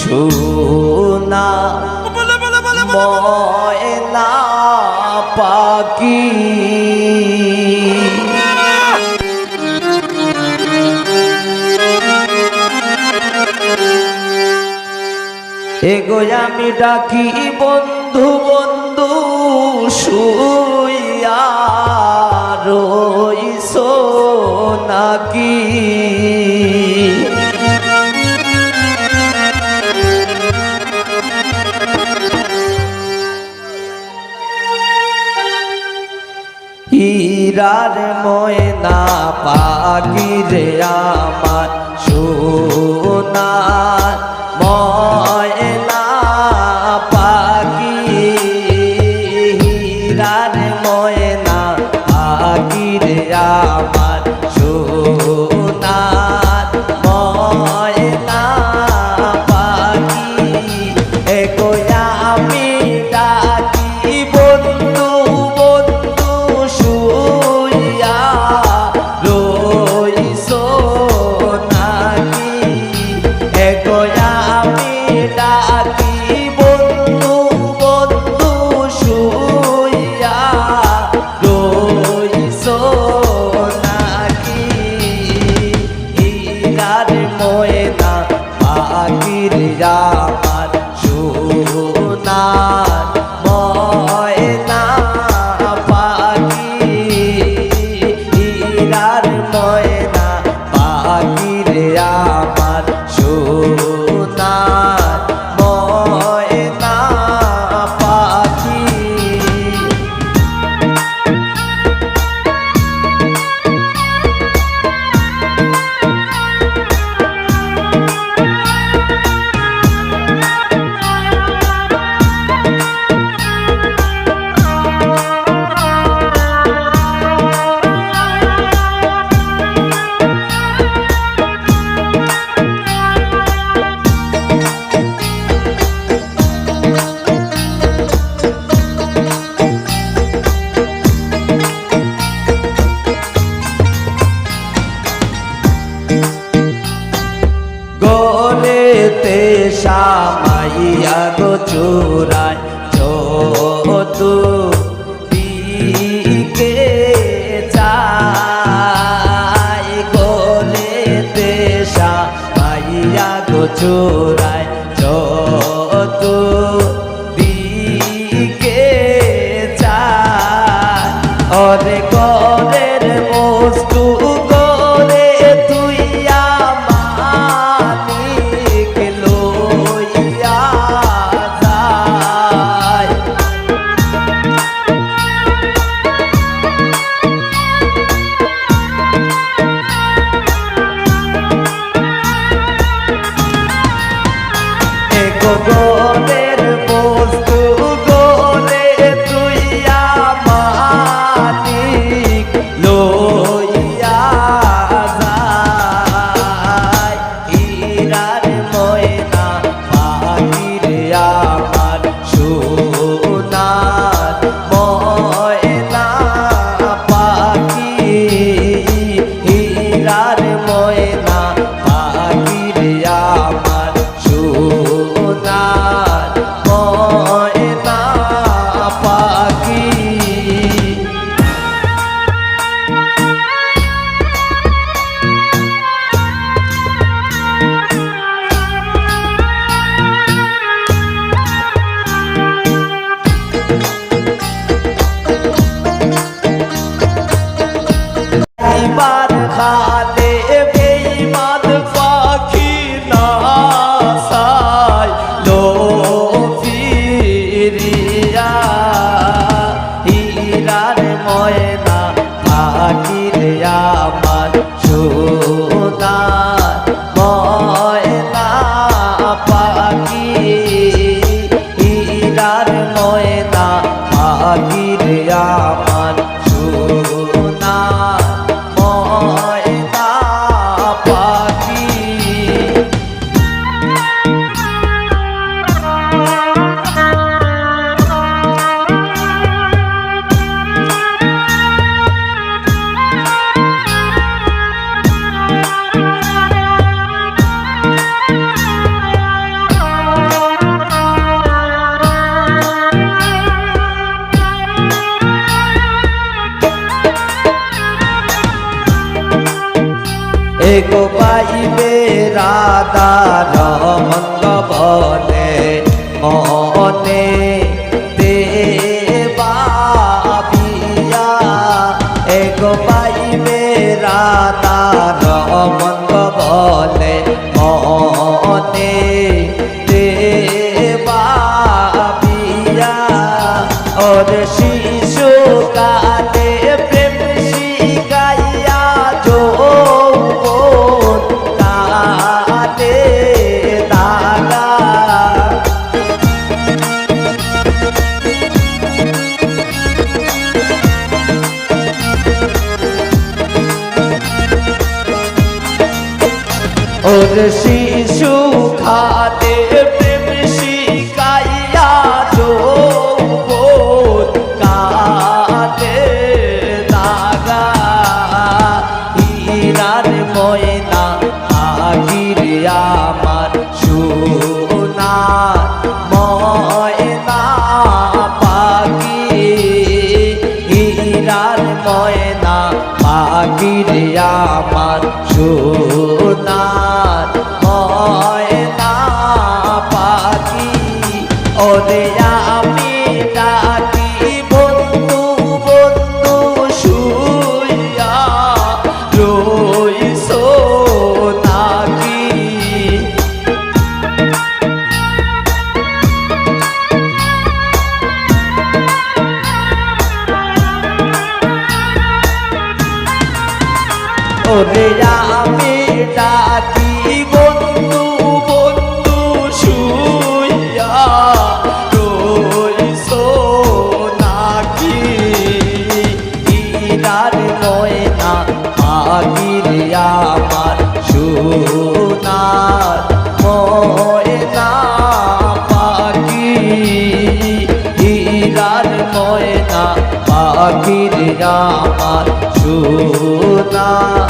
সোনা ময়না পাখি এগো আমি ডাকি বন্ধু বন্ধু শুইয়া রইছো নাকি হীরার ময়না পাখি রে আমার সোনার ময়না পাখি হীরার ময়না পাখি রে আমার সোনার ময়না পাখি এগো আমি ডাকি বন্ধু বন্ধু শুইয়া রইছো নাকি এগো আমি ডাকি বন্ধু বন্ধু শুইয়া রইছো নাকি হীরার ময়না পাখির আমার সোনার ময়না পাখি হীরার ময়না পাখির আমার সোনার ময়না পাখি গোলেতে সামাইয়া গো চোরায় যতু দিকে চাই গোলেতে সামাইয়া গো চোরায় যতু দিকে চাই ওরে গরের বস্তু গরে তুই গোলের বস্তু গোলে তুই মালিক লইয়া যায় হীরার ময়না পাখির আমার সোনার ময়না পাখি হীরার ময়না পাখির আমার সোনার শিশু খাতে প্রেম শিখাইয়া যৌবন কাটে দাগা হীরার ময়না পাখির আমার সোনার ময়না পাখি হীরার ময়না পাখির আমার সোনার ময়না পাখি ওরে আমি ডাকি বন্ধু বন্ধু শুইয়া রইছো নাকি ওরে আমি ডাকি বন্ধু বন্ধু শুইয়া রইছো নাকি হীরার ময়না পাখির আমার সোনার ময়না পাখি হীরার ময়না পাখির আমার সোনার